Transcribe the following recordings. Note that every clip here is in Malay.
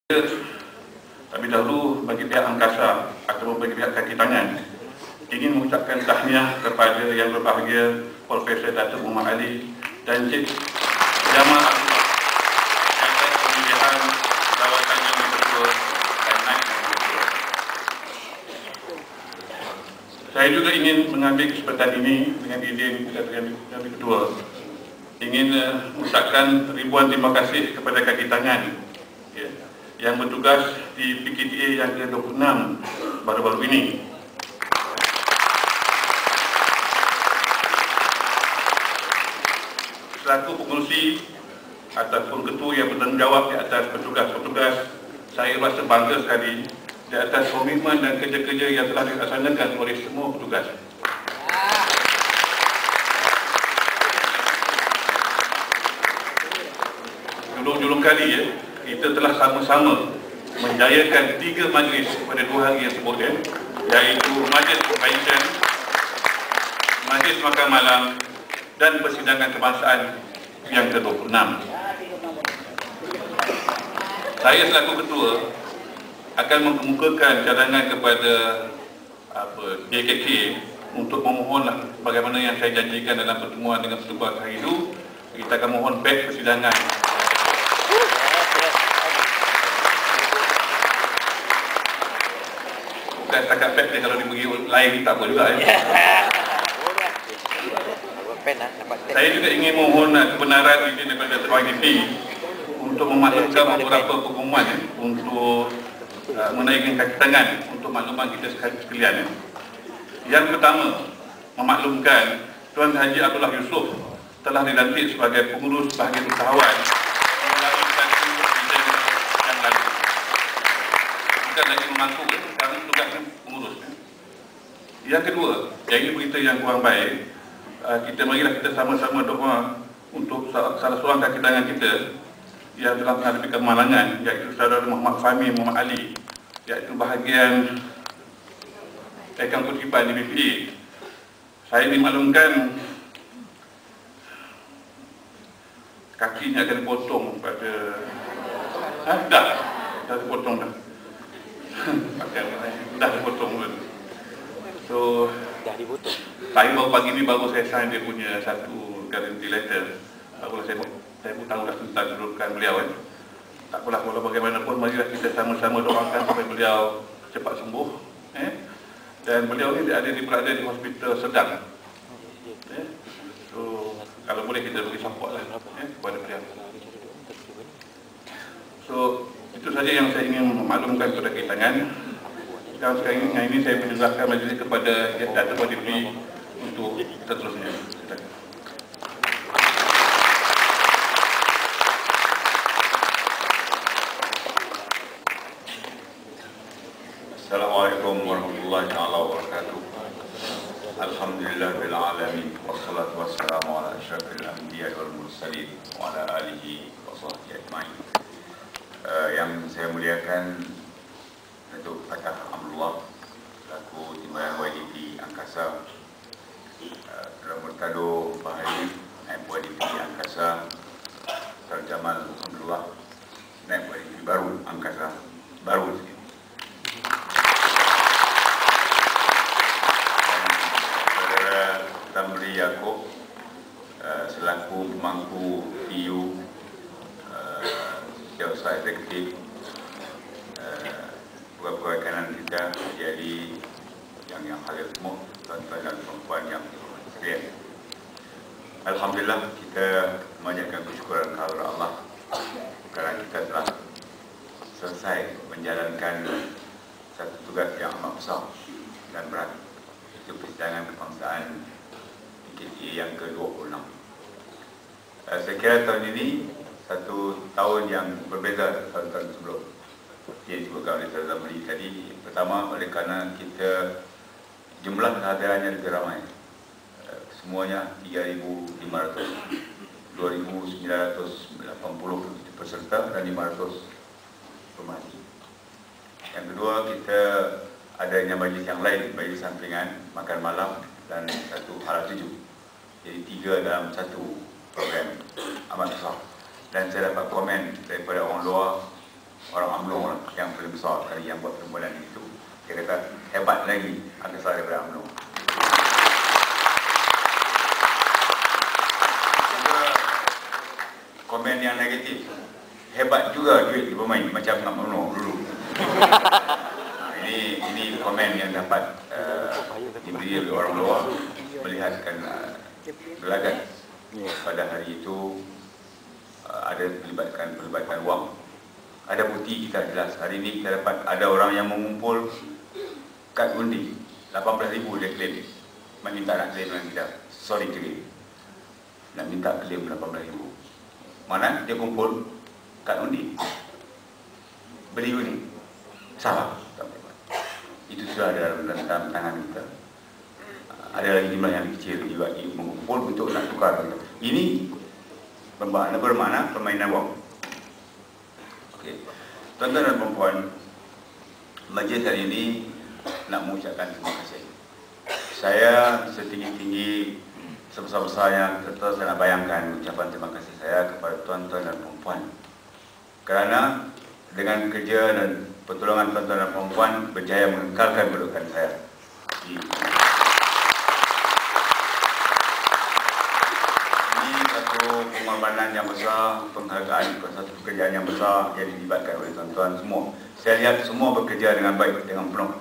Terlebih dahulu bagi pihak angkasa atau bagi pihak kaki tangan ingin mengucapkan tahniah kepada yang berbahagia Profesor Datuk Muhammad Ali dan Cik Jamal Abdullah yang telah pemilihan jawatan yang kedua dan naik yang kedua. Saya juga ingin mengambil kesempatan ini dengan izin yang kedua ingin mengucapkan ribuan terima kasih kepada kaki tangan yang bertugas di PKTA yang ke-26 baru-baru ini. Selaku pengurusi ataupun ketua yang bertanggungjawab di atas petugas-petugas, saya rasa bangga sekali di atas komitmen dan kerja-kerja yang telah dilaksanakan oleh semua petugas. Julung-julung kali kita telah sama-sama menjayakan 3 majlis pada 2 hari yang sebut iaitu Majlis Convention, Majlis Makan Malam dan Persidangan Kebangsaan yang ke-26. Saya selaku ketua akan mengemukakan cadangan kepada JKK untuk memohonlah bagaimana yang saya janjikan dalam pertemuan dengan petugas hari itu, kita akan mohon back persidangan. Setakat pet dia kalau diberi lain tak apa juga Saya juga ingin mohon kebenaran izin daripada Ketua IDP untuk memaklumkan beberapa pengumuman untuk menaikkan kaki tangan untuk makluman kita sekalian. Yang pertama, memaklumkan Tuan Haji Abdullah Yusof telah dilantik sebagai pengurus bahagian usahawan melalui satu bidang yang lalu. Bukan lagi memangku kerana tugasnya pengurus. Yang kedua, jadi berita yang kurang baik, marilah kita sama-sama doa untuk salah seorang kaki tangan kita yang telah menghadapi kemalangan, iaitu saudara Muhammad Fahmi Muhammad Ali, iaitu bahagian Ekam Kutipan di BPA. Saya dimaklumkan kakinya akan dipotong pada dah dipotong dah. Dah dipotong dulu. So dah dipotong. Saya baru pagi ni baru saya sign dia punya satu guarantee letter. Baru saya pun tahu dah tentang kedudukan beliau Tak apalah, walau bagaimanapun marilah kita sama-sama doakan supaya beliau cepat sembuh. Dan beliau ni berada di hospital Sedang. So kalau boleh kita beri support lah kepada beliau. So itu saja yang saya ingin memaklumkan kepada kaki tangan. Sekarang ini saya menyerahkan majlis kepada Datuk Wadibri untuk seterusnya. Assalamualaikum warahmatullahi wabarakatuh. Alhamdulillahirabbil alamin wassalatu wassalamu ala asyrafil anbiya'i wal mursalin wa ala alihi wa sahbihi ajmain. Yang saya muliakan Datuk Fatah Amrullah selaku Timbalan YDP Angkasa, Dalam Murtado Bahari Naib YDP Angkasa, Dr. Jamal Abdullah Naib YDP baru Angkasa baru sikit, dan Saudara Tamri Yaakob selaku pemangku PU Jawatan Eksekutif, pegawai kanan kita jadi yang hadir semua, tuan-tuan dan perempuan yang dihormati sekalian. Alhamdulillah, kita memanjatkan kesyukuran kepada Allah kerana kita telah selesai menjalankan satu tugas yang amat besar dan berat, itu persidangan kebangsaan PKTA yang ke-26. Saya kira tahun ini satu tahun yang berbeza tahun-tahun sebelum. Yang disebutkan oleh Saudara Meli tadi, pertama oleh kerana kita jumlah kehadirannya lebih ramai, semuanya 3,500, 2,980 peserta dan 500 pemerhati. Yang kedua, kita adanya majlis yang lain, majlis sampingan, makan malam dan satu halal tujuh. Jadi 3 dalam satu program amat besar. Dan saya dapat komen daripada orang luar orang UMNO lah, yang paling besar kali yang buat perbualan itu. Dia kata hebat lagi Angkasa daripada UMNO. Komen yang negatif, hebat juga duit di pemain macam UMNO dulu. Ini komen yang dapat diberi oleh orang luar melihatkan gelagat pada hari itu ada pelibatan wang. Ada bukti kita jelas. Hari ini kita dapat ada orang yang mengumpul kad undi 18,000 dia claim. Meminta nak claim dengan kita. Sorry claim. Nak minta claim 18,000. Mana dia kumpul kad undi. Beli undi. Salah. Itu sudah ada dalam tangan kita. Ada lagi jumlah yang kecil juga mengumpul untuk nak tukar. Ini bermakna permainan wang. Okey. Tuan-tuan dan puan-puan, majlis hari ini nak mengucapkan terima kasih. Saya setinggi-tinggi sebesar-besarnya serta saya nak bayangkan ucapan terima kasih saya kepada tuan-tuan dan puan-puan. Kerana dengan kerja dan pertolongan tuan-tuan dan puan-puan berjaya mengekalkan kedudukan saya. Ini satu pengorbanan yang besar, penghargaan, satu pekerjaan yang besar yang dilibatkan oleh tuan-tuan semua. Saya lihat semua bekerja dengan baik, dengan penuh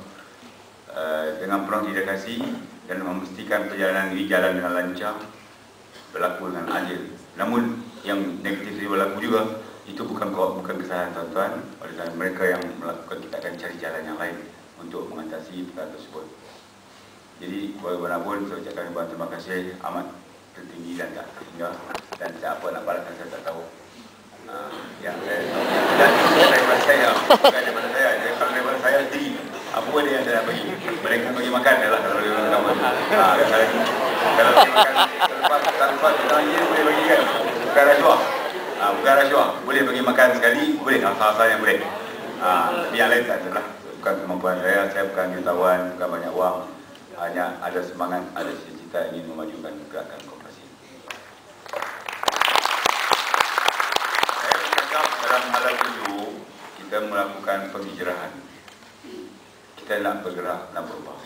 dedikasi dan memastikan perjalanan ini jalan dengan lancar, berlaku dengan adil. Namun yang negatif ini berlaku juga, itu bukan kesalahan tuan-tuan. Oleh kerana mereka yang melakukan, kita akan cari jalan yang lain untuk mengatasi perkara tersebut. Jadi bagaimanapun saya ucapkan terima kasih amat tertinggi dan tak terhingga. Dan siapa nak balaskan saya tak tahu. Yang saya daripada saya, bukan daripada saya. Kalau daripada saya sendiri, apa dia yang saya nak bagi? Mereka bagi makan adalah kalau dia orang kawan. Kalau dia makan lepas kita lagi boleh bagi kan? Bukan rasuah. Bukan rasuah. Boleh bagi makan sekali, boleh. Asal-asalnya boleh. Tapi yang lain tak adalah. Bukan kemampuan saya bukan jutawan, bukan banyak wang. Hanya ada semangat, ada cita-cita ingin memajukan gerakan koperasi. Saya bercakap dalam hal itu, kita melakukan penghijrahan. Kita nak bergerak, nak berubah.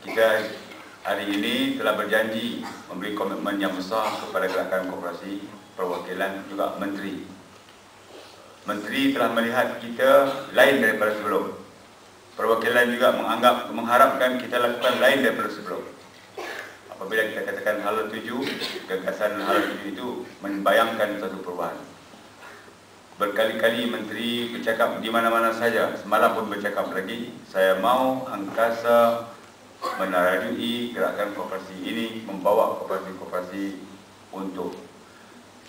Kita hari ini telah berjanji memberi komitmen yang besar kepada gerakan koperasi, perwakilan juga menteri. Menteri telah melihat kita lain daripada sebelum. Perwakilan juga mengharapkan kita lakukan lain daripada sebelum. Apabila kita katakan hala tuju, gagasan hala tuju itu membayangkan satu perubahan. Berkali-kali menteri bercakap di mana-mana saja, semalam pun bercakap lagi, saya mahu Angkasa menarajui gerakan koperasi ini, membawa koperasi-koperasi untuk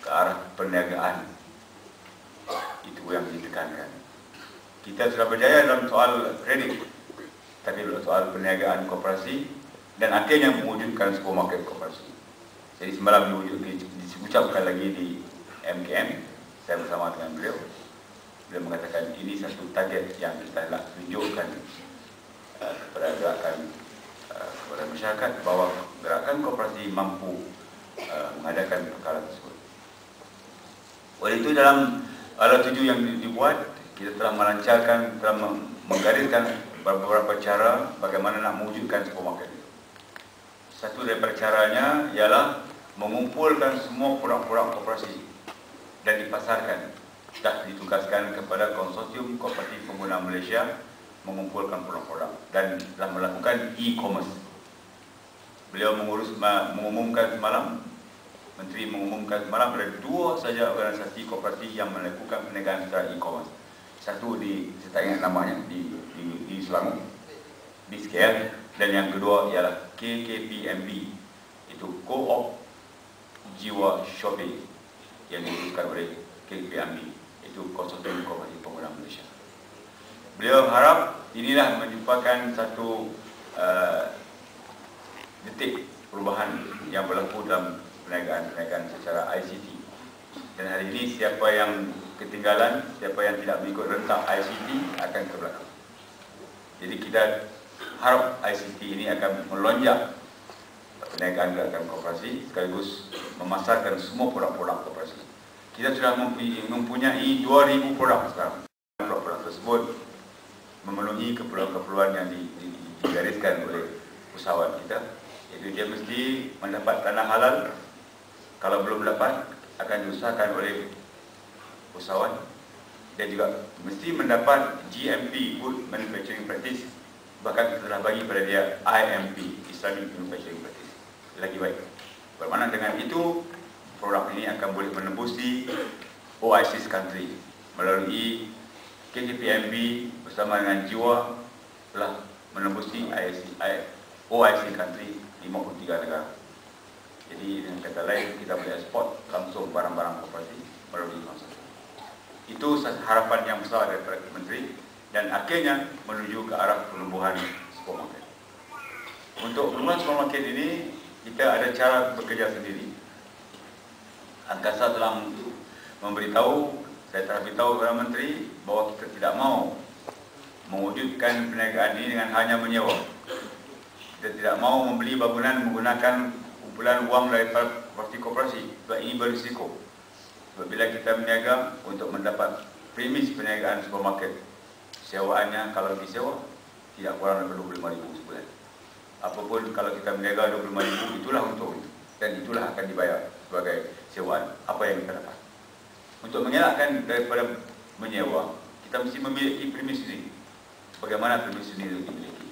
ke arah perniagaan. Itu yang ditekankan. Kita sudah berjaya dalam soal kredit, tapi dalam soal perniagaan koperasi dan akhirnya mewujudkan sebuah market koperasi. Jadi semalam diucapkan lagi di MKM, saya bersama dengan beliau mengatakan ini satu target yang kita nak tunjukkan kepada gerakan kepada masyarakat bahawa gerakan koperasi mampu mengadakan perkara tersebut. Oleh itu dalam hala tuju yang dibuat, kita telah melancarkan, telah menggariskan beberapa cara bagaimana nak mewujudkan sebuah market itu. Satu daripada caranya ialah mengumpulkan semua produk-produk koperasi dan dipasarkan. Dah ditugaskan kepada Konsorsium Kooperatif Pengguna Malaysia mengumpulkan produk-produk dan telah melakukan e-commerce. Beliau mengumumkan semalam, Menteri mengumumkan semalam ada 2 saja organisasi kooperatif yang melakukan perniagaan secara e-commerce. Satu saya tak ingat namanya di Selangor, di KL, dan yang kedua ialah KKPMB, itu Co-op Jiwa Shopping yang diuruskan oleh KKPMB, itu Konsorsium Kooperatif Pengguna Malaysia. Beliau harap inilah merupakan satu detik perubahan yang berlaku dalam perniagaan secara ICT. Dan hari ini siapa yang ketinggalan, siapa yang tidak mengikut rentak ICT akan ke belakang. Jadi kita harap ICT ini akan melonjak perniagaan gerakan koperasi sekaligus memasarkan semua produk-produk koperasi. Kita sudah mempunyai 2,000 produk sekarang. tersebut memenuhi keperluan-keperluan yang digariskan oleh usahawan kita, iaitu dia mesti mendapat tanah halal. Kalau belum dapat, akan diusahakan oleh usahawan. Dia juga mesti mendapat GMP, Good Manufacturing Practice. Bahkan telah bagi pada dia IMP, Islamic Manufacturing Practice. Lagi baik. Bermakna dengan itu, produk ini akan boleh menembusi OIC country melalui KKPMB bersama dengan Jiwa telah menembusi OIC country 53 negara. Jadi dengan kata lain, kita boleh ekspor langsung barang-barang koperasi melalui kawasan. Itu harapan yang besar daripada Menteri dan akhirnya menuju ke arah penumbuhan supermarket. Untuk penumbuhan supermarket ini, kita ada cara bekerja sendiri. Angkasa telah memberitahu, saya telah beritahu kepada Menteri bahawa kita tidak mahu mewujudkan perniagaan ini dengan hanya menyewa. Kita tidak mahu membeli bangunan menggunakan kumpulan wang daripada koperasi, sebab ini berisiko. Sebab bila kita berniaga untuk mendapat premis perniagaan supermarket, sewaannya kalau disewa tidak kurang daripada RM25,000 sebulan. Apapun kalau kita berniaga RM25,000, itulah untung dan itulah akan dibayar sebagai sewaan apa yang kita dapat. Untuk mengelakkan daripada menyewa, kita mesti memiliki premis sendiri. Bagaimana premis sendiri dimiliki?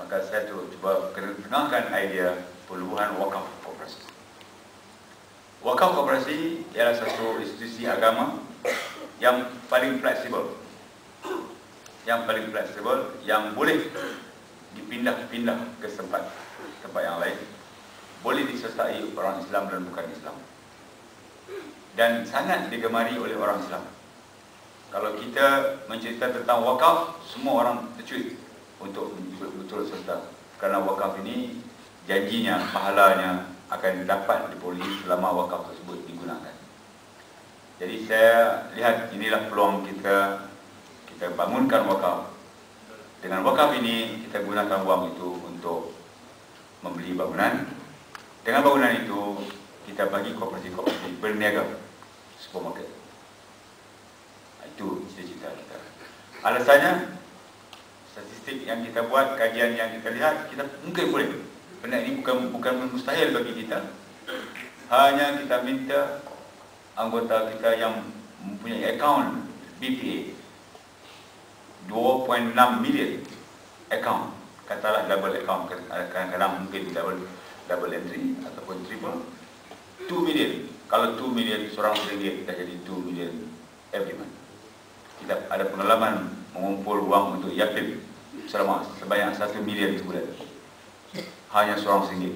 Maka saya cuba kenalkan idea penubuhan wakaf koperasi. Wakaf koperasi ialah satu institusi agama yang paling fleksibel. Yang boleh dipindah-pindah ke tempat yang lain. Boleh disertai orang Islam dan bukan Islam. Dan sangat digemari oleh orang Islam. Kalau kita mencerita tentang wakaf, semua orang tercuit untuk betul serta. Kerana wakaf ini janjinya, pahalanya akan dapat diperolehi selama wakaf tersebut digunakan. Jadi saya lihat inilah peluang kita bangunkan wakaf. Dengan wakaf ini kita gunakan wang itu untuk membeli bangunan. Dengan bangunan itu kita bagi koperasi-koperasi berniaga supermarket. Itu cita-cita kita. Alasannya, statistik yang kita buat, kajian yang kita lihat, kita mungkin boleh. Benda ini bukan mustahil bagi kita. Hanya kita minta anggota kita yang mempunyai akaun BPA 2.6 million akaun. Katalah double account, kadang-kadang mungkin double entry ataupun triple. 2 million. Kalau 2 million seorang RM1, kita jadi 2 million every month. Kita ada pengalaman mengumpul wang untuk yatim sebanyak 1 million sebulan. Hanya seorang RM1.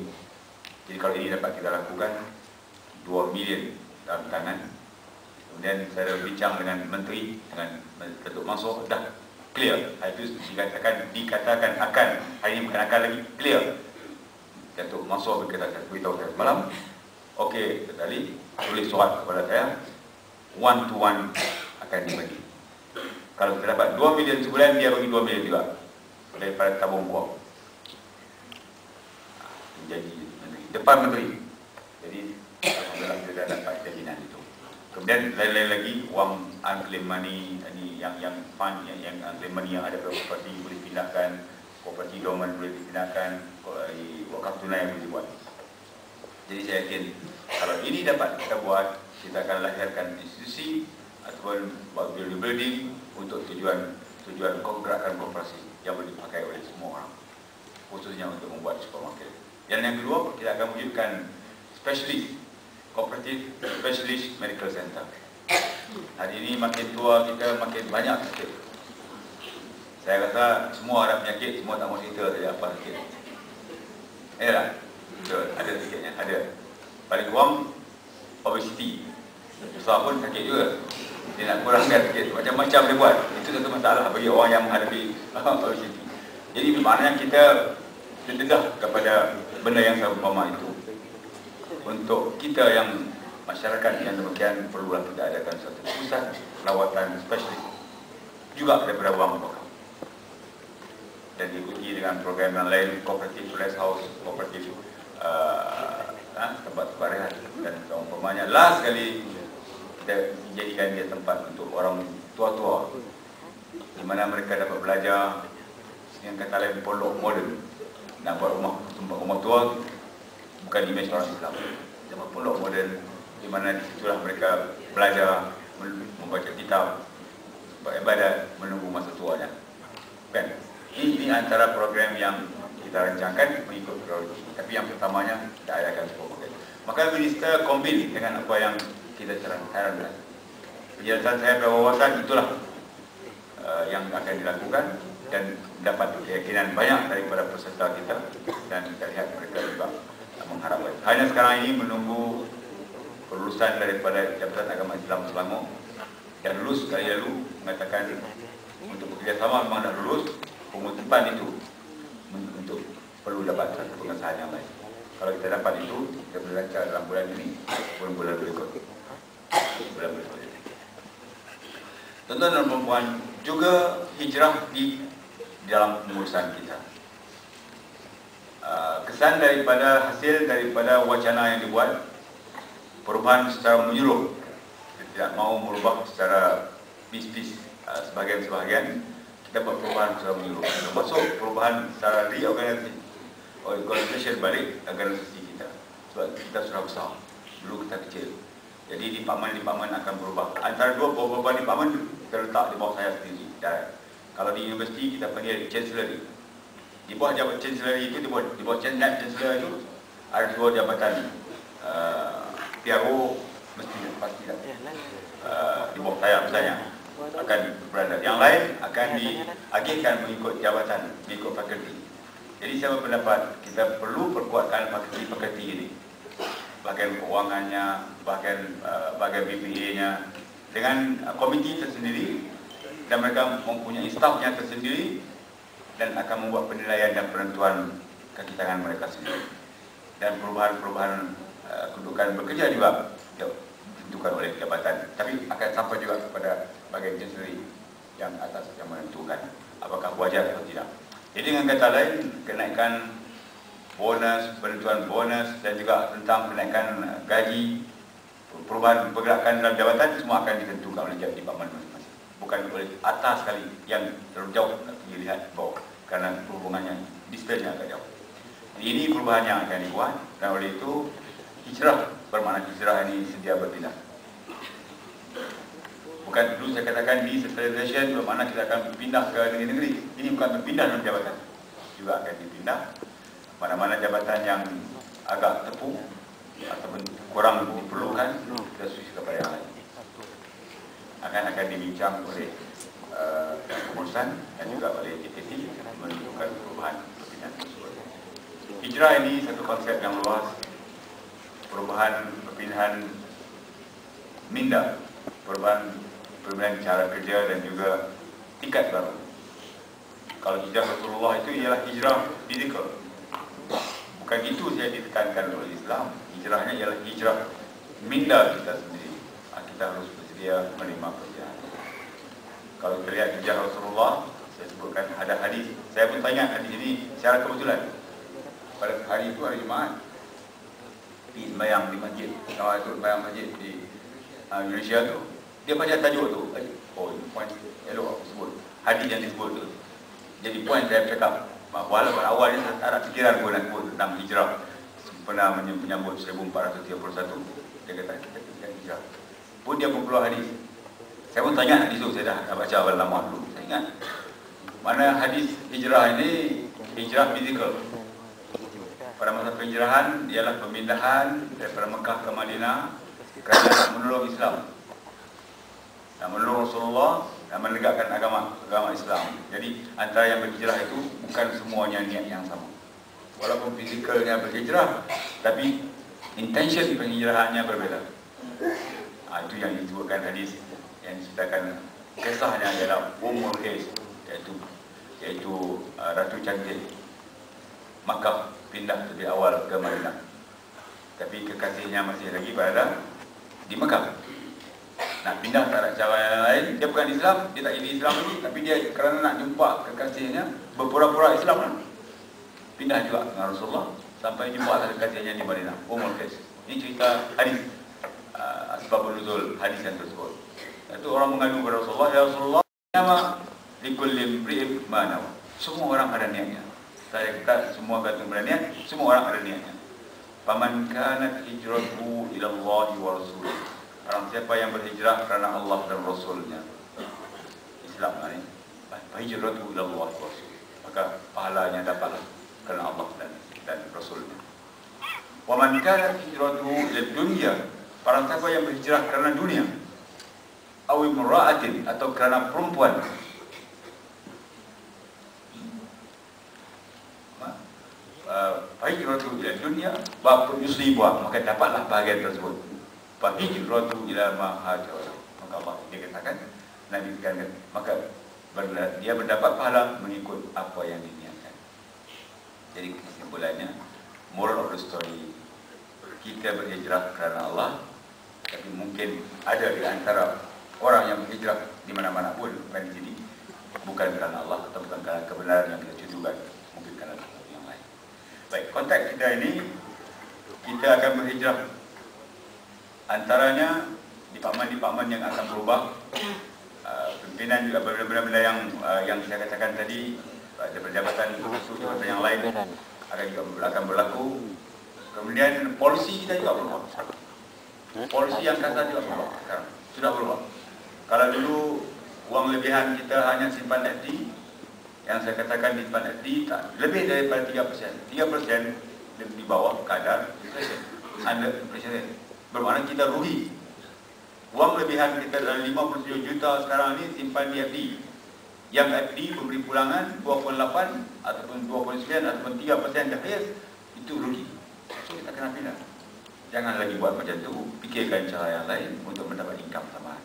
Jadi kalau ini dapat kita lakukan 2 million dalam tangan. Kemudian saya bincang dengan Menteri, dengan Ketua Masuk, dah clear. Itu dikatakan akan, hari ini bukan akan lagi, clear. Ketua Masuk beritahu saya semalam, okey, tadi tulis surat kepada saya, one to one akan dibagi. Kalau kita dapat 2 million sebulan, dia bagi 2 million juga daripada tabung wang. Jadi depan Menteri. Jadi alhamdulillah kita dah dapat jaminan itu. Kemudian lain-lain lagi wang unclaimed money ini yang fund yang unclaimed money yang ada pada koperasi boleh dipindahkan, koperasi government boleh dipindahkan, wakaf tunai boleh dibuat. Jadi saya yakin kalau ini dapat kita buat, kita akan lahirkan institusi ataupun building untuk tujuan gerakan koperasi yang boleh dipakai oleh semua orang, khususnya untuk membuat supermarket. Dan yang kedua, kita akan wujudkan specialist cooperative specialist medical center. Hari ini makin tua kita, makin banyak sakit. Saya rasa semua ada penyakit, semua tak mahu cerita saja apa sakit. Tak? Ada sakitnya, ada. Paling kurang obesity. Besar pun sakit juga. Dia nak kurangkan sakit, macam-macam dia buat. Itu satu masalah bagi orang yang menghadapi obesity. Jadi maknanya kita terdedah kepada benda yang seumpama itu. Untuk kita yang masyarakat yang demikian, perlulah kita adakan satu pusat lawatan spesialis juga daripada wang wakaf. Dan diikuti dengan program yang lain, kooperatif rest house, kooperatif tempat-tempat rehat dan seumpamanya. Last sekali kita jadikan dia tempat untuk orang tua-tua di mana mereka dapat belajar yang kata lain pondok moden. Nak buat rumah tua bukan imej orang Islam. Dapat pondok moden di mana disitulah mereka belajar membaca kitab, beribadat, menunggu masa tuanya. Kan? Ini antara program yang kita rancangkan mengikut prioriti. Tapi yang pertamanya kita adakan sebuah program. Maka minister kombin dengan apa yang kita harapkan. Penjelasan saya berwawasan itulah yang akan dilakukan dan dapat keyakinan banyak daripada peserta kita dan kita lihat mereka juga mengharapkan. Hanya sekarang ini menunggu kelulusan daripada Jabatan Agama Islam Selangor dan lulus sekali lalu mengatakan untuk bekerjasama memang dah lulus, pengutipan itu untuk perlu dapat satu pengesahan yang baik. Kalau kita dapat itu, kita boleh lancar dalam bulan ini, bulan-bulan berikut. Tuan-tuan dan perempuan, juga hijrah di dalam pengurusan kita. Kesan daripada hasil daripada wacana yang dibuat, perubahan secara menyeluruh, kita tidak mahu merubah secara bis-bis sebahagian-sebahagian, kita buat perubahan secara menyeluruh. Termasuk perubahan secara reorganisasi balik organisasi kita. Sebab kita sudah besar, dulu kita kecil. Jadi departmen-departmen akan berubah. Antara beberapa departmen terletak di bawah saya sendiri. Dan kalau di universiti kita panggil chancellery. Di bawah jabatan chancellery itu, di bawah chancellery itu ada dua jabatan. PRO mesti pasti di bawah saya misalnya akan berada. Yang lain akan diagihkan mengikut jabatan, mengikut fakulti. Jadi saya berpendapat kita perlu perkuatkan fakulti-fakulti ini. Bahagian keuangannya, bahagian BPA-nya dengan komiti tersendiri dan mereka mempunyai stafnya tersendiri dan akan membuat penilaian dan penentuan kaki tangan mereka sendiri. Dan perubahan-perubahan kedudukan bekerja juga ditentukan oleh jabatan, tapi akan sampai juga kepada bahagian chancellery yang atas yang menentukan apakah wajar atau tidak. Jadi dengan kata lain, kenaikan bonus, penentuan bonus dan juga tentang kenaikan gaji, perubahan pergerakan dalam jabatan semua akan ditentukan oleh departmen masing-masing. Bukan oleh atas sekali yang terlalu jauh dilihat bawah karena hubungannya distance agak jauh. Jadi ini perubahan yang akan dibuat dan oleh itu hijrah bermakna hijrah ini sedia berpindah. Bukan dulu saya katakan decentralization bermakna kita akan pindah ke negeri-negeri. Ini bukan berpindah dalam jabatan, juga akan dipindah. Mana-mana jabatan yang agak tepung ataupun kurang diperlukan, kita switch kepada yang lain. Akan dibincang oleh pengurusan dan juga oleh JPT menentukan perubahan perpindahan tersebut. Hijrah ini satu konsep yang luas, perubahan perpindahan minda, perubahan cara kerja dan juga tingkat baru. Kalau hijrah Rasulullah itu ialah hijrah fizikal. Bukan itu saya ditekankan oleh Islam. Hijrahnya ialah hijrah minda kita sendiri. Kita harus bersedia menerima pekerjaan. Kalau kita lihat hijrah Rasulullah, saya sebutkan ada hadis. Saya pun tanya hadis ini secara kebetulan. Pada hari itu hari Jumaat, di sembahyang di masjid, kalau itu sembahyang masjid di Indonesia tu, dia baca tajuk tu. Oh, ini poin elok aku sebut. Hadis yang disebut tu. Jadi poin saya cakap, walaupun awal ni tak ada fikiran pun nak sebut tentang hijrah. Pernah menyambut 1431, dia kata kita hijrah. Pun dia pun keluar hadis. Saya pun tanya hadis tu, saya dah baca awal lama dulu. Saya ingat, mana hadis hijrah ini hijrah fizikal. Pada masa penghijrahan ialah pemindahan daripada Mekah ke Madinah kerana nak menolong Islam, nak menolong Rasulullah dan menegakkan agama Islam. Jadi antara yang berhijrah itu bukan semuanya niat yang sama. Walaupun fizikalnya berhijrah, tapi intention penghijrahannya berbeza. Itu yang disebutkan hadis yang diceritakan kisahnya ialah Ummul Qais, iaitu Ratu Cantik Makkah pindah dari awal ke Madinah, tapi kekasihnya masih lagi berada di Mekah. Nak pindah tak ada cara yang lain. Dia bukan Islam, dia tak jadi Islam lagi, tapi dia kerana nak jumpa kekasihnya berpura-pura Islam lah. Pindah juga dengan Rasulullah sampai jumpa kekasihnya di Madinah, Ummul Qais. Ini cerita hadis, asbabun nuzul hadis yang tersebut. Itu orang mengadu kepada Rasulullah, ya Rasulullah, nama likulli imri'in ma nawa. Semua orang ada niatnya. Saya kata semua kata berniat, semua orang ada niatnya. Faman kanat hijratuhu ila Allah wa rasulih. Orang siapa yang berhijrah kerana Allah dan Rasulnya. Islam ni. Hijratuhu ila Allah wa rasulih. Maka pahalanya dapatlah kerana Allah dan Rasulnya. Waman kanat hijratuhu ila dunya. Orang siapa yang berhijrah kerana dunia. Aw imra'atin, atau kerana perempuan. Hijratu ila dunia wa yusibuha, maka dapatlah bahagian tersebut. Fa hijratu ila ma hajara. Maka Allah dia katakan, Nabi katakan, maka dia mendapat pahala mengikut apa yang diniatkan. Jadi kesimpulannya, moral of the story, kita berhijrah kerana Allah, tapi mungkin ada di antara orang yang berhijrah di mana-mana pun, bukan di sini, bukan kerana Allah atau bukan kerana kebenaran yang kita tujukan, mungkin kerana yang lain. Baik, konteks kita ini, kita akan berhijrah. Antaranya departmen-departmen yang akan berubah, pimpinan juga benda-benda yang saya katakan tadi, jabatan khusus, jabatan yang lain akan berlaku. Kemudian polisi kita juga berubah. Polisi yang kata juga berubah sekarang, sudah berubah. Kalau dulu uang lebihan kita hanya simpan FD, yang saya katakan simpan FD tak lebih daripada 3%. 3% di bawah kadar inflation, under inflation. Bermakna kita rugi. Uang lebihan kita dalam 57 juta sekarang ni simpan di FD. Yang FD memberi pulangan 2.8 ataupun 2.9 ataupun 3% terakhir, itu rugi. So kita kena pindah. Jangan lagi buat macam tu, fikirkan cara yang lain untuk mendapat income tambahan.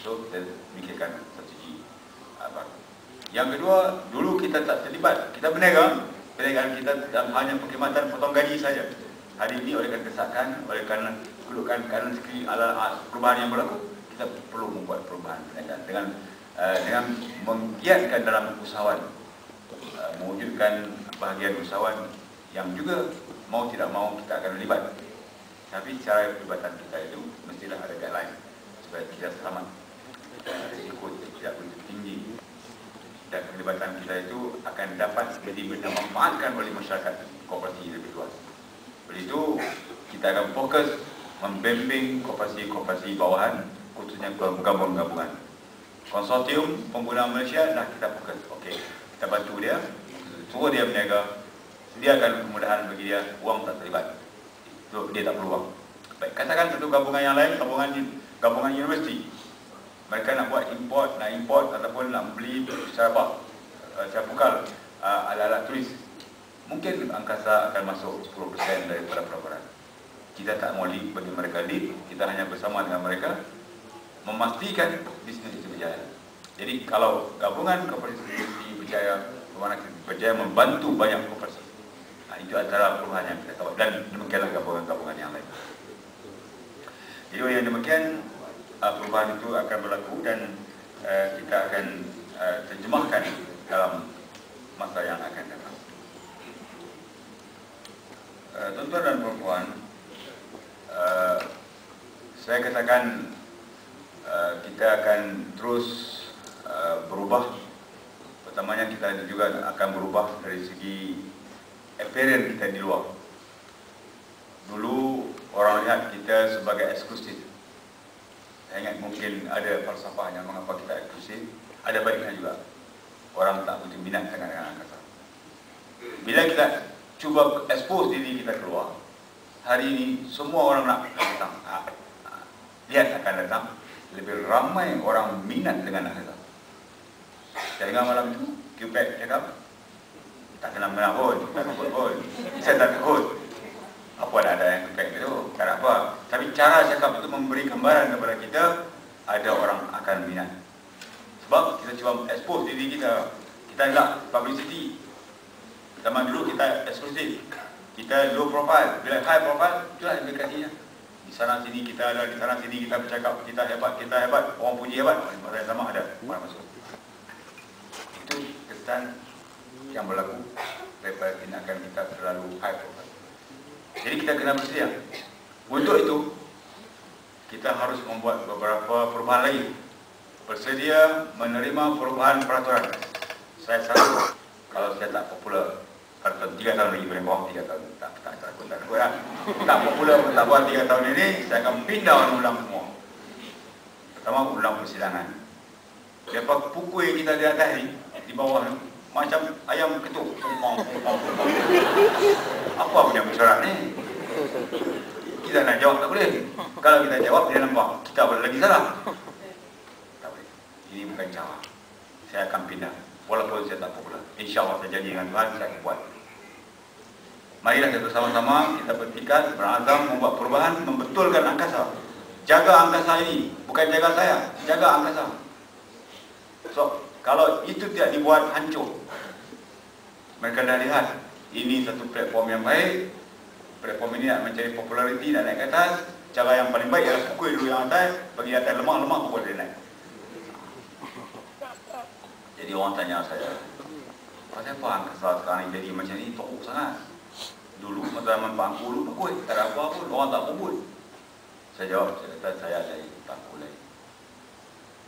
So kita fikirkan strategi baru. Yang kedua, dulu kita tak terlibat. Kita berniaga, perniagaan kita dalam hanya perkhidmatan potong gaji saja. Hari ini oleh kerana desakan, oleh kerana kedudukan kanan sekali ala perubahan yang berlaku, kita perlu membuat perubahan perniagaan dengan menggiatkan dalam usahawan, mewujudkan bahagian usahawan yang juga mau tidak mau kita akan terlibat. Tapi cara perlibatan kita itu mestilah ada guideline supaya kita selamat, risiko tidak begitu tinggi, dan perlibatan kita itu akan dapat dimanfaatkan oleh masyarakat koperasi lebih luas. Begitu kita akan fokus membimbing koperasi-koperasi bawahan, khususnya gabungan-gabungan. Konsortium pengguna Malaysia dah kita fokus. Okey, kita bantu dia, suruh dia berniaga, sediakan kemudahan bagi dia, wang tak terlibat. So, dia tak perlu wang. Baik, katakan satu gabungan yang lain, gabungan universiti. Mereka nak buat import ataupun nak beli secara pukal alat-alat tulis. Mungkin angkasa akan masuk 10% daripada pelaporan. Kita tak mau lead bagi mereka lead, kita hanya bersama dengan mereka memastikan bisnes itu berjaya. Jadi kalau gabungan koperasi berjaya, berjaya membantu banyak koperasi. Itu antara perubahan yang kita tahu, dan demikianlah gabungan-gabungan yang lain. Jadi yang demikian perubahan itu akan berlaku dan kita akan terjemahkan dalam masa yang akan datang. Tuan-tuan dan puan-puan, saya katakan kita akan terus berubah. Pertamanya kita juga akan berubah dari segi appearance kita di luar. Dulu orang lihat kita sebagai eksklusif. Saya ingat mungkin ada falsafahnya mengapa kita eksklusif. Ada baiknya juga. Orang tak begitu minat dengan angkasa. Bila kita cuba expose diri kita keluar, hari ini semua orang nak datang. Lihat akan datang. Lebih ramai orang minat dengan angkasa. Saya dengar malam itu, QPEC cakap, tak kenal-kenal pun, tak takut pun. Saya tak takut. Apa ada yang QPEC itu, tak apa. Tapi cara cakap itu memberi gambaran kepada kita, ada orang akan minat. Sebab kita cuba expose diri kita. Kita nak publicity. Zaman dulu kita eksklusif. Kita low profile. Bila high profile, itulah implikasinya. Di sana sini kita ada, di sana sini kita bercakap, kita hebat, orang puji hebat. Masa yang sama ada orang masuk. Itu kesan yang berlaku daripada tindakan kita terlalu high profile. Jadi kita kena bersedia. Untuk itu, kita harus membuat beberapa perubahan lagi. bersedia menerima perubahan peraturan. Saya selalu, kalau saya tak popular, kalau 3 tahun lagi, paling bawah 3 tahun, tak takut lah. Tak popular, tak buat 3 tahun ini, saya akan pindah ulang semua. Pertama, ulang persidangan. Lepas pukul kita di atas ni, di bawah ni, macam ayam ketuk. Apa punya mesyuarat ni? Kita nak jawab tak boleh. Kalau kita jawab, dia nampak kita lagi salah. Tak boleh. Ini bukan cara. Saya akan pindah. Walaupun saya tak popular. InsyaAllah saya janji dengan Tuhan, saya akan buat. Marilah kita bersama-sama, kita bertikad, berazam, membuat perubahan, membetulkan angkasa. Jaga angkasa ini. Bukan jaga saya, jaga angkasa. So, kalau itu tidak dibuat hancur, mereka dah lihat ini satu platform yang baik. Platform ini nak mencari populariti, nak naik ke atas. Cara yang paling baik adalah pukul dulu yang atas, bagi atas lemah-lemah pukul dia naik. Jadi orang tanya saya, pasal apa angkasa sekarang ni jadi macam ni, teruk sangat. Dulu masa zaman bangku dulu pukul, tak ada apa-apa, orang tak pukul. Saya jawab, saya kata saya dari bangku lain.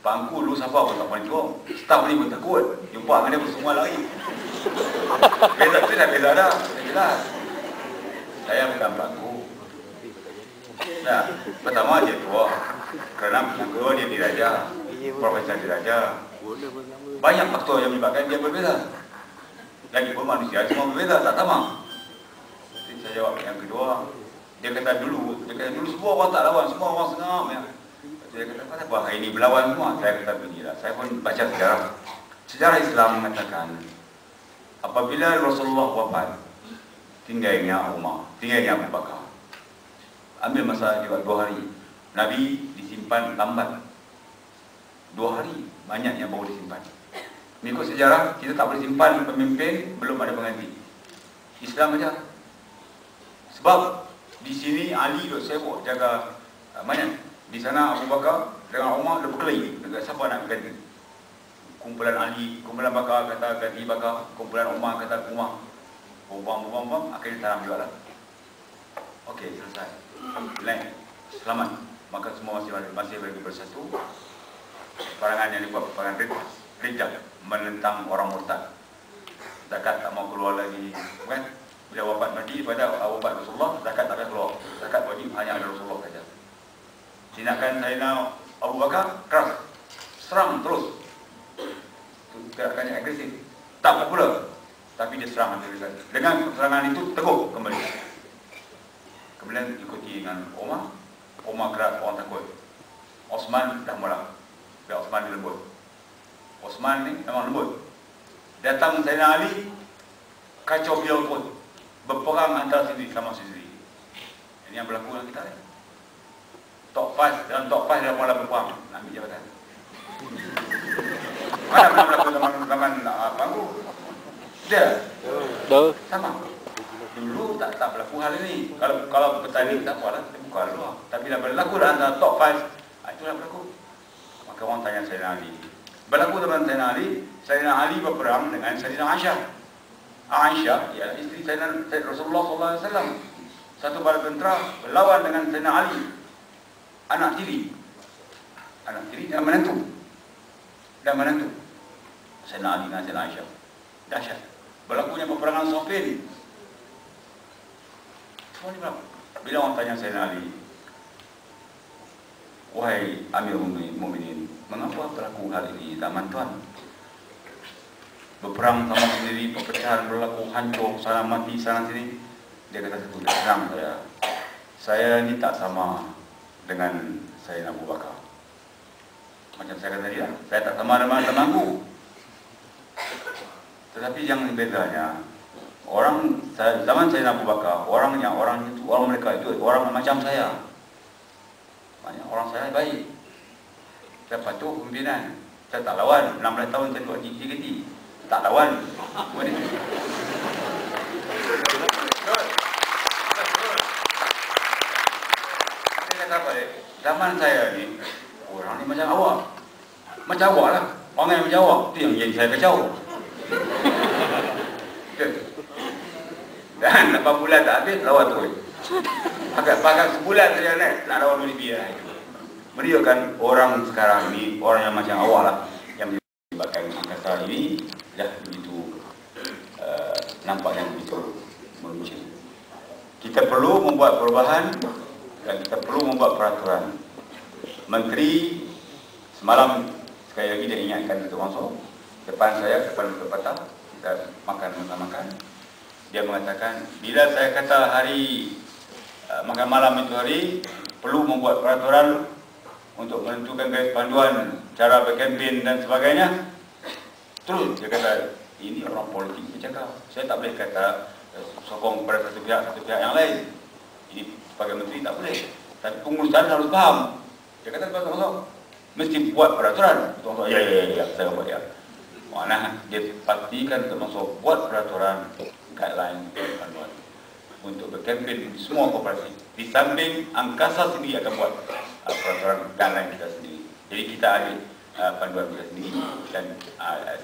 Bangku dulu siapa pun tak paling curang. Staff ni pun takut. Jumpa dengan dia pun semua lari. Beza tu dah beza dah. Jelas. Saya bukan bangku. Nah, pertama dia tua. Kerana yang kedua dia diraja. Profesor diraja. Banyak faktor yang menyebabkan dia berbeza. Lagipun manusia semua berbeza, tak sama. Jadi saya jawab yang kedua. Dia kata dulu semua orang tak lawan, semua orang sengam ya. Dia kata, kenapa hari ini berlawan semua? Saya kata beginilah, saya pun baca sejarah. Sejarah Islam mengatakan, apabila Rasulullah wafat, tinggalnya Umar, tinggalnya Abu Bakar. Ambil masa juga 2 hari. Nabi disimpan lambat. 2 hari, banyak yang baru disimpan. Mengikut sejarah, kita tak boleh simpan pemimpin belum ada pengganti. Islam aja. Sebab di sini Ali duk sibuk jaga mana? Di sana Abu Bakar dengan Umar dia berkelahi dekat siapa nak ganti. Kumpulan Ali, kumpulan Bakar kata ganti Bakar, kumpulan Umar kata Umar. Bom, akhirnya tanam juga lah. Okey, selesai. Lain, selamat. Maka semua masih bagi bersatu. Perangan yang dibuat, perangan rijal menentang orang murtad. Zakat tak mau keluar lagi, kan? Bila wafat Nabi pada wafat Rasulullah, zakat tak akan keluar. Zakat wajib hanya ada Rasulullah saja. Tindakan Sayyidina Abu Bakar keras, serang terus. Gerakannya agresif, tak popular, tapi dia serang habis-habisan. Dengan serangan itu teguh kembali. Kemudian ikuti dengan Umar keras, orang takut. Osman dah mula. Bila Osman ni lembut. Osman ni memang lembut. Datang Sayyidina Ali, kacau beliau pun. Berperang antara sendiri sama sendiri. Ini yang berlaku dalam kita ni. Tok Fas dalam mula berperang nak ambil jabatan. Mana pernah berlaku zaman Bangku? Dia? Sama. Dulu tak berlaku hal ini. Kalau petani tak apalah, kita buka luar. Tapi dah berlaku antara Tok Fas, itulah berlaku. Maka orang tanya Sayyidina Ali. Berlaku dengan Sayyidina Ali berperang dengan Sayyidina Aisyah. Aisyah ialah isteri Sayyidina Rasulullah SAW. Satu bala tentera berlawan dengan Sayyidina Ali. Anak tiri dan menantu. Sayyidina Ali dan Sayyidina Aisyah. Dahsyat. Berlakunya peperangan Siffin. Semua ni berlaku. Bila orang tanya Sayyidina Ali, wahai Amirul Mukminin, mengapa berlaku hal ini zaman tuan? Berperang sama sendiri, perpecahan berlaku, hancur, sana mati, sana sini. Dia kata satu, dia senang saya ni tak sama dengan Sayyidina Abu Bakar. Macam saya kata dia, saya tak sama dengan temanku. Tetapi yang bedanya, orang zaman Sayyidina Abu Bakar, orang mereka itu orang macam saya. Banyak orang saya baik. Saya patuh pimpinan. Saya tak lawan. 16 tahun saya buat GT. Tak lawan. Saya kata apa dia? Zaman saya ni, orang ni macam awak. Macam awak lah. Orang yang macam awak. Itu yang jadi saya kacau. Dan 8 bulan tak habis, lawan tu. Pakai sebulan saja naik, nak lawan Bolivia. beliau kan orang sekarang ni, orang yang macam awak lah, yang melibatkan angkasa ini dah begitu nampaknya begitu meruncing. Kita perlu membuat perubahan dan kita perlu membuat peraturan. Menteri semalam sekali lagi dia ingatkan Datuk Wangso, depan saya, depan Datuk Patah, kita makan. Dia mengatakan, bila saya kata hari makan malam itu hari, perlu membuat peraturan untuk menentukan garis panduan, cara berkempen dan sebagainya. Terus dia kata, ini orang politik bercakap. Saya tak boleh kata sokong kepada satu pihak yang lain. Ini sebagai menteri tak boleh. Tapi pengurusan harus faham. Dia kata, mesti buat peraturan. Ya, saya buat ya. Mana dia pastikan termasuk buat peraturan, guideline, panduan untuk berkempen di semua korporasi. Di samping angkasa sendiri akan buat peraturan guideline kita sendiri. Jadi kita ada panduan kita sendiri dan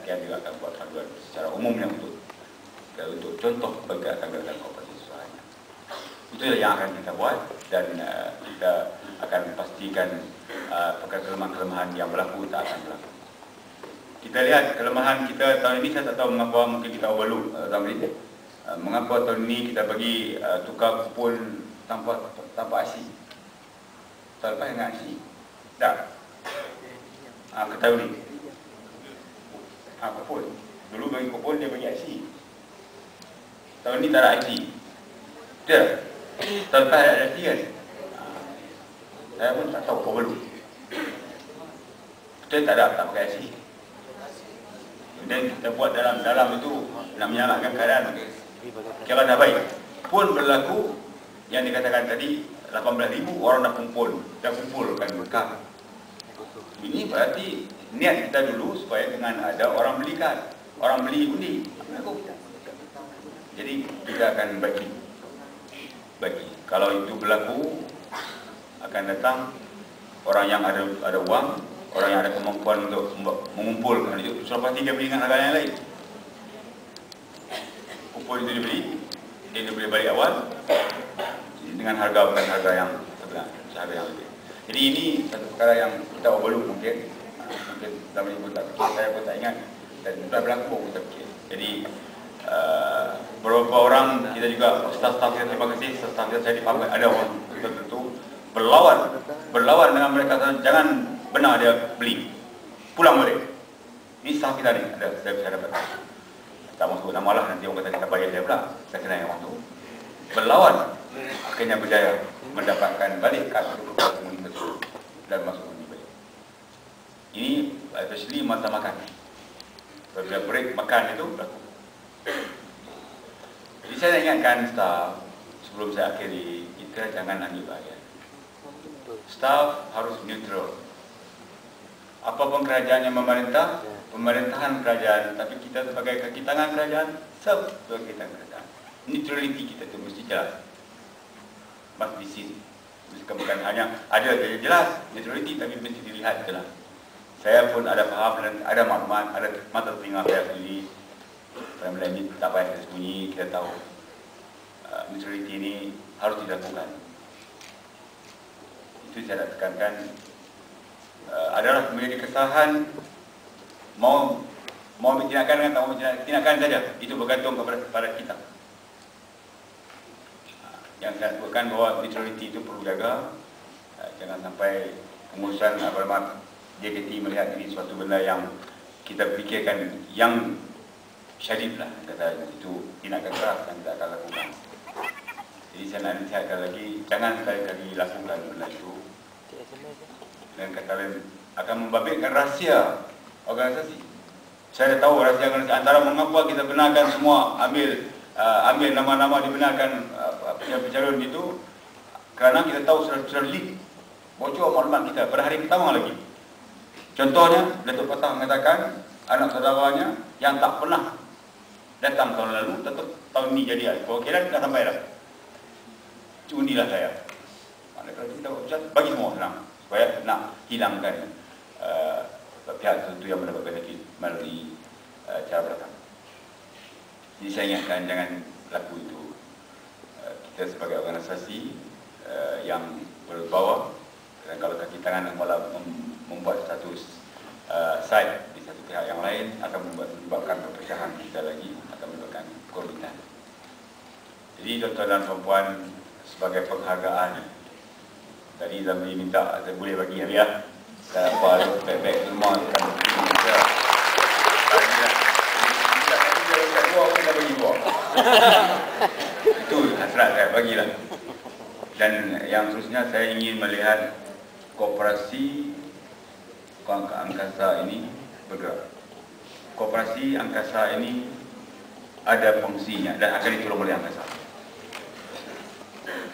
SKN juga akan buat panduan secara umum yang untuk contoh bagi akan korporasi sesuatu. Itu yang akan kita buat dan kita akan pastikan kelemahan-kelemahan yang berlaku tak akan berlaku. Kita lihat kelemahan kita tahun ini, saya tak tahu mengapa mungkin kita overlook tahun ini. Mengapa tahun ini kita bagi tukar kupon tanpa IC. Tahun lepas dengan IC. Tak. Ketahui. Kupon. Dulu bagi kupon dia bagi IC. Tahun ini tak ada IC. Betul? Tahun lepas ada IC kan? Saya pun tak tahu overlook. Betul tak ada, tak pakai IC. Dan kita buat dalam itu nak menyelamatkan keadaan. Kira dah baik. Pun berlaku yang dikatakan tadi 18,000 orang dah kumpulkan berkah. Ini berarti niat kita dulu supaya dengan ada orang beli undi. Jadi kita akan bagi. Kalau itu berlaku, akan datang orang yang ada wang, orang yang ada kemampuan untuk mengumpulkan itu, sudah pasti dia beli dengan harga yang lain. Kupon itu dibeli, dia boleh balik awal dengan harga bukan harga yang sebenar, harga yang lebih. Jadi ini satu perkara yang kita overlook mungkin selama ini pun tak fikir, saya pun tak ingat dan sudah berlaku pun kita fikir. Jadi beberapa orang kita juga, staf-staf kita, terima kasih, staf kita saya dipanggil, ada orang tertentu berlawan dengan mereka, jangan benar dia beli, pulang balik. Ini staf kita ni, ada saya bisa dapat. Tak mahu sebut nama lah, nanti orang kata kita bayar dia pula. Saya kenal yang orang tu berlawan, akhirnya berjaya mendapatkan balik kad komunikasi tersebut dan masuk undi balik. Ini especially masa makan, bila break makan itu berlaku. Jadi saya ingatkan staf, sebelum saya akhiri, kita jangan ambil bahagian. Staf harus neutral. Apapun kerajaan yang memerintah, pemerintahan kerajaan, tapi kita sebagai kaki tangan kerajaan, sebagai kaki tangan kerajaan. Neutrality kita itu mesti jelas. Must be seen. Bukan hanya ada jelas neutrality, tapi mesti dilihat jelas. Saya pun ada faham dan ada maklumat, ada mata telinga saya sendiri. Saya ini tak payah kita sembunyi, kita tahu neutrality ini harus dilakukan. Itu saya nak tekankan. Adalah menjadi kesalahan mau bertindakan dengan tak mau bertindakan saja, itu bergantung kepada kita. Yang saya sebutkan bahawa neutrality itu perlu jaga, jangan sampai pengurusan JKT melihat ini suatu benda yang kita fikirkan yang syadid lah, kata itu tindakan keras yang kita akan lakukan. Jadi saya nak nasihatkan lagi, jangan sekali-kali lakukan benda itu. Dan kata lain akan membabitkan rahsia organisasi. Saya tahu rahsia organisasi antara mengapa kita benarkan semua ambil nama-nama dibenarkan pencalon itu, kerana kita tahu sudah leak, bocor maklumat kita pada hari pertama lagi. Contohnya Datuk Patah mengatakan anak saudaranya yang tak pernah datang tahun lalu tetap tahun ini jadi perwakilan, dah sampai dah. Undilah saya. Kalau kita bagi semua senang, supaya nak hilangkan pihak tertentu yang mendapat benefit melalui cara belakang. Jadi saya ingatkan jangan laku itu. Kita sebagai organisasi yang berbawah Dan kalau kaki tangan malah membuat satu side di satu pihak yang lain akan menyebabkan perpecahan kita lagi, akan menyebabkan korbitan. Jadi tuan-tuan dan puan sebagai penghargaan, tadi Zamri minta saya boleh bagi hadiah. Saya apa baik-baik rumah kan kita. Itu hasrat saya bagilah. Dan yang seterusnya saya ingin melihat koperasi angkasa ini bergerak. Koperasi angkasa ini ada fungsinya dan akan ditolong oleh angkasa.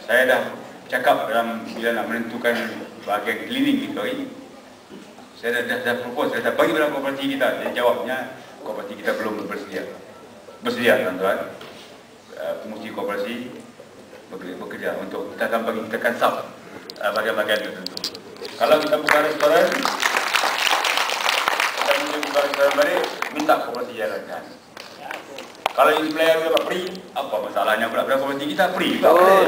Saya dah cakap dalam bila nak menentukan bahagian cleaning kita ini, saya dah propose, saya dah bagi dalam koperasi kita. Dia jawabnya koperasi kita belum bersedia. Bersedia tuan-tuan. Fungsi koperasi bekerja untuk kita akan bagi, kita akan sub bagian-bagian tertentu. Kalau kita buka restoran, kita buka restoran balik, minta koperasi jalankan. Kalau ini player dapat free, apa masalahnya pula pada koperasi kita free juga boleh.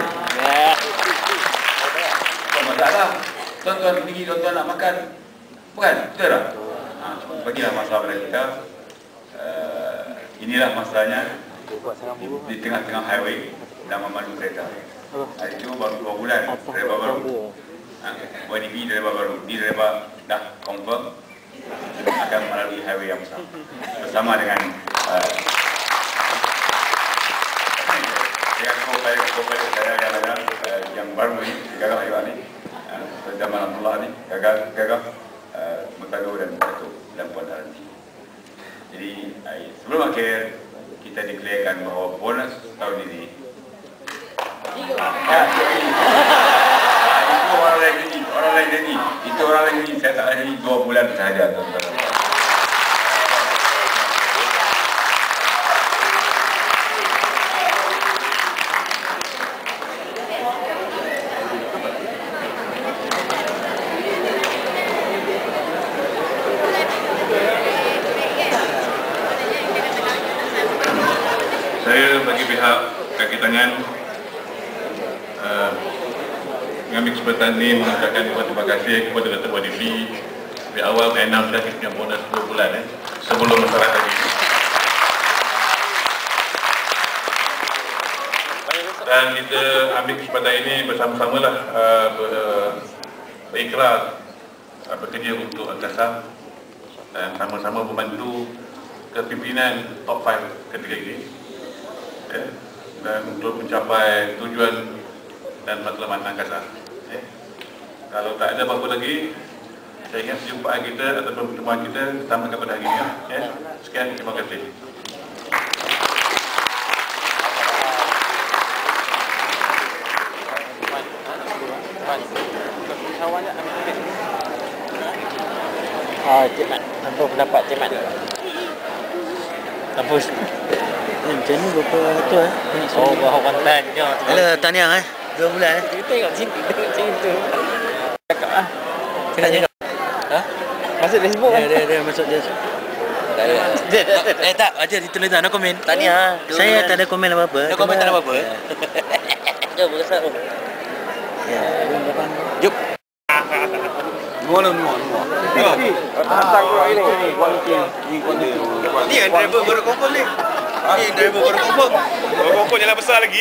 Apa masalah? Tuan-tuan pergi, tuan-tuan nak makan, bukan? Betul tak? Bagilah masalah pada kita. Inilah masalahnya di tengah-tengah highway dan memandu kereta. Hari itu baru 2 bulan driver baru. YDB driver baru. Dia driver dah confirm akan melalui highway yang besar bersama dengan co-pilot yang baru ni, Gagah Ayuan ni, Zaman Abdullah ni, Gagah Mutado dan Datuk dan Puan Haranti. Jadi sebelum akhir kita declarekan bahawa bonus tahun ini itu orang lain jadi. Itu orang lain jadi. Saya tak ada jadi 2 bulan sahaja, tuan-tuan. Saya bagi pihak kaki tangan mengambil kesempatan ini mengucapkan terima kasih kepada Datuk YDB. Di awal saya announce dah kita punya bonus 2 bulan sebelum masyarakat ini. Dan kita ambil kesempatan ini bersama-sama lah berikrar bekerja untuk angkasa dan sama-sama membantu kepimpinan top 5 ketiga ini. Dan untuk mencapai tujuan dan matlamat angkasa. Kalau tak ada apa-apa lagi, saya ingat perjumpaan kita ataupun pertemuan kita tamatkan pada hari ini. Sekian, terima kasih. Cik Mat, apa pendapat Cik Mat? Apa? Macam ni berapa tu Oh, berapa konten je. Alah, tahniah 2 bulan Kita tengok sini, tengok sini tu. Cakap lah. Cakap je. Ha? Masuk Facebook kan? Dia masuk dia. Tak, aja ditulis tak, no komen. Tahniah. Saya tak ada komen apa-apa. No komen tak ada apa-apa. Jom, berkesan tu. Ya, Jom. Semua. Hantar kurang ini. Kualiti. Ni yang driver baru confirm ni. Ni driver baru confirm. Pokoknya lah besar lagi.